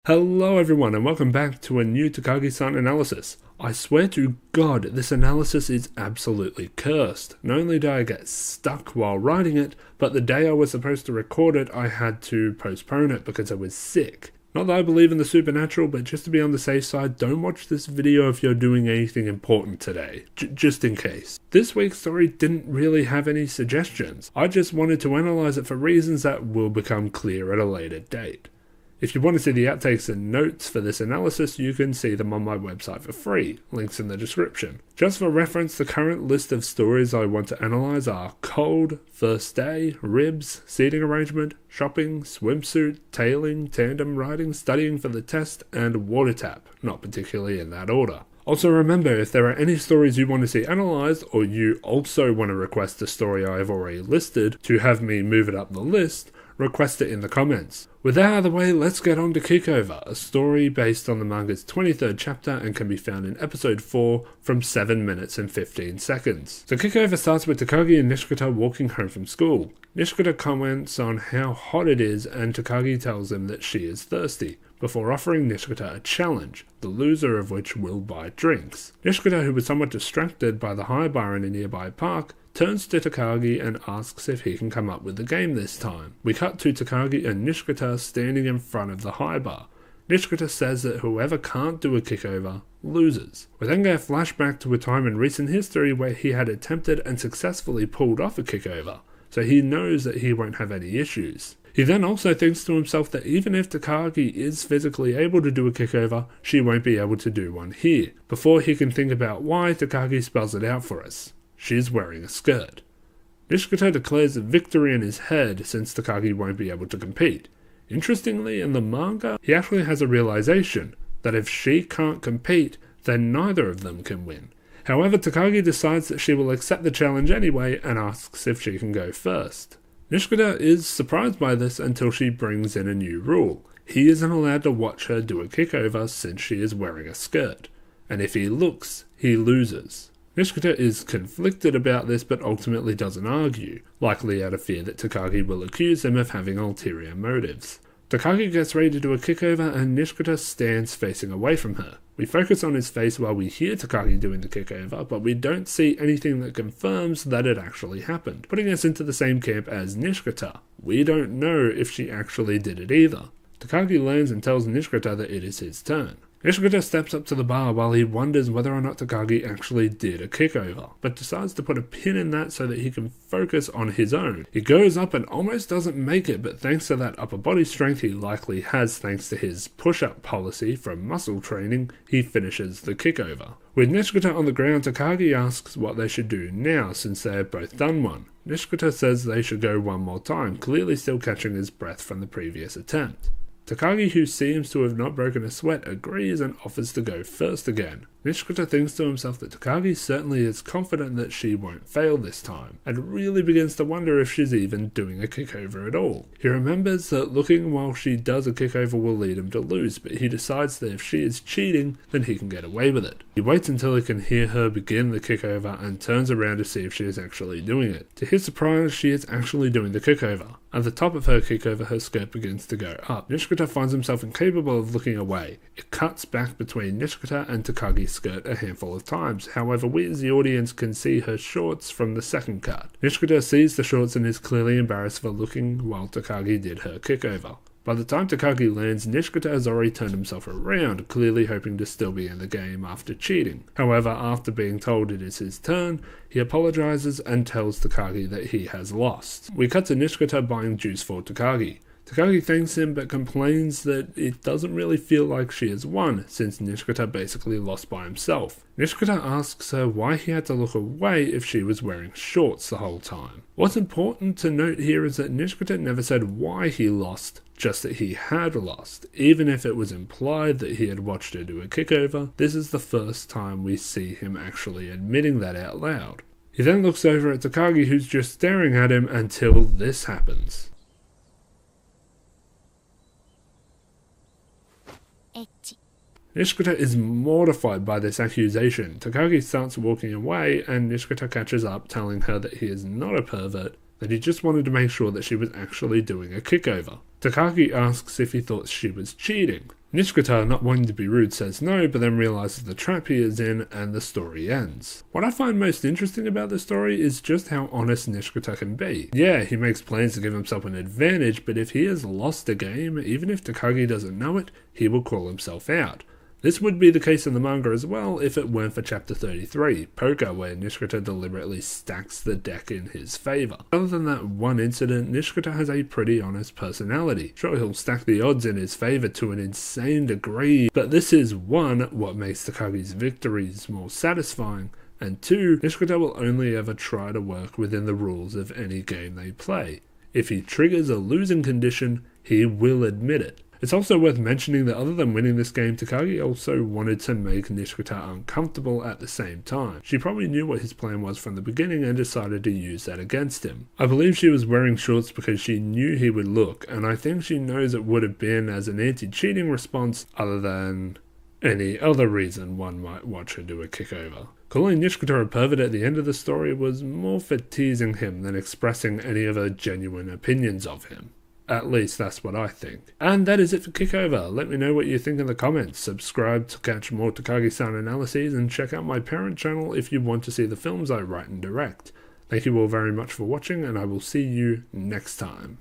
Hello everyone and welcome back to a new Takagi-san analysis. I swear to God, this analysis is absolutely cursed. Not only did I get stuck while writing it, but the day I was supposed to record it, I had to postpone it because I was sick. Not that I believe in the supernatural, but just to be on the safe side, don't watch this video if you're doing anything important today. Just in case. This week's story didn't really have any suggestions. I just wanted to analyze it for reasons that will become clear at a later date. If you want to see the outtakes and notes for this analysis, you can see them on my website for free, links in the description. Just for reference, the current list of stories I want to analyze are cold, first day, ribs, seating arrangement, shopping, swimsuit, tailing, tandem riding, studying for the test, and water tap, not particularly in that order. Also remember, if there are any stories you want to see analysed, or you also want to request a story I have already listed to have me move it up the list, request it in the comments. With that out of the way, let's get on to Kickover, a story based on the manga's 23rd chapter and can be found in episode 4 from 7 minutes and 15 seconds. So Kickover starts with Takagi and Nishikata walking home from school. Nishikata comments on how hot it is and Takagi tells him that she is thirsty, before offering Nishikata a challenge, the loser of which will buy drinks. Nishikata, who was somewhat distracted by the high bar in a nearby park, turns to Takagi and asks if he can come up with the game this time. We cut to Takagi and Nishikata standing in front of the high bar. Nishikata says that whoever can't do a kickover loses. We then get a flashback to a time in recent history where he had attempted and successfully pulled off a kickover, so he knows that he won't have any issues. He then also thinks to himself that even if Takagi is physically able to do a kickover, she won't be able to do one here. Before he can think about why, Takagi spells it out for us. She's wearing a skirt. Nishikata declares a victory in his head since Takagi won't be able to compete. Interestingly, in the manga, he actually has a realization that if she can't compete, then neither of them can win. However, Takagi decides that she will accept the challenge anyway and asks if she can go first. Nishikata is surprised by this until she brings in a new rule. He isn't allowed to watch her do a kickover since she is wearing a skirt, and if he looks, he loses. Nishikata is conflicted about this but ultimately doesn't argue, likely out of fear that Takagi will accuse him of having ulterior motives. Takagi gets ready to do a kickover and Nishikata stands facing away from her. We focus on his face while we hear Takagi doing the kickover, but we don't see anything that confirms that it actually happened, putting us into the same camp as Nishikata. We don't know if she actually did it either. Takagi lands and tells Nishikata that it is his turn. Nishikata steps up to the bar while he wonders whether or not Takagi actually did a kickover, but decides to put a pin in that so that he can focus on his own. He goes up and almost doesn't make it, but thanks to that upper body strength he likely has thanks to his push-up policy from muscle training, he finishes the kickover. With Nishikata on the ground, Takagi asks what they should do now since they have both done one. Nishikata says they should go one more time, clearly still catching his breath from the previous attempt. Takagi, who seems to have not broken a sweat, agrees and offers to go first again. Nishikata thinks to himself that Takagi certainly is confident that she won't fail this time, and really begins to wonder if she's even doing a kickover at all. He remembers that looking while she does a kickover will lead him to lose, but he decides that if she is cheating, then he can get away with it. He waits until he can hear her begin the kickover and turns around to see if she is actually doing it. To his surprise, she is actually doing the kickover. At the top of her kickover, her skirt begins to go up. Nishikata finds himself incapable of looking away. It cuts back between Nishikata and Takagi's skirt a handful of times. However, we as the audience can see her shorts from the second cut. Nishikata sees the shorts and is clearly embarrassed for looking while Takagi did her kickover. By the time Takagi lands, Nishikata has already turned himself around, clearly hoping to still be in the game after cheating. However, after being told it is his turn, he apologizes and tells Takagi that he has lost. We cut to Nishikata buying juice for Takagi. Takagi thanks him but complains that it doesn't really feel like she has won, since Nishikata basically lost by himself. Nishikata asks her why he had to look away if she was wearing shorts the whole time. What's important to note here is that Nishikata never said why he lost, just that he had lost. Even if it was implied that he had watched her do a kickover, this is the first time we see him actually admitting that out loud. He then looks over at Takagi, who's just staring at him until this happens. Nishikata is mortified by this accusation. Takagi starts walking away and Nishikata catches up, telling her that he is not a pervert, that he just wanted to make sure that she was actually doing a kickover. Takagi asks if he thought she was cheating. Nishikata, not wanting to be rude, says no, but then realizes the trap he is in, and the story ends. What I find most interesting about the story is just how honest Nishikata can be. Yeah, he makes plans to give himself an advantage, but if he has lost a game, even if Takagi doesn't know it, he will call himself out. This would be the case in the manga as well if it weren't for chapter 33, Poker, where Nishikata deliberately stacks the deck in his favour. Other than that one incident, Nishikata has a pretty honest personality. Sure, he'll stack the odds in his favour to an insane degree, but this is 1, what makes Takagi's victories more satisfying, and 2, Nishikata will only ever try to work within the rules of any game they play. If he triggers a losing condition, he will admit it. It's also worth mentioning that other than winning this game, Takagi also wanted to make Nishikata uncomfortable at the same time. She probably knew what his plan was from the beginning and decided to use that against him. I believe she was wearing shorts because she knew he would look, and I think she knows it would have been as an anti-cheating response other than any other reason one might watch her do a kickover. Calling Nishikata a pervert at the end of the story was more for teasing him than expressing any of her genuine opinions of him. At least that's what I think. And that is it for Kickover. Let me know what you think in the comments. Subscribe to catch more Takagi-san analyses, and check out my parent channel if you want to see the films I write and direct. Thank you all very much for watching, and I will see you next time.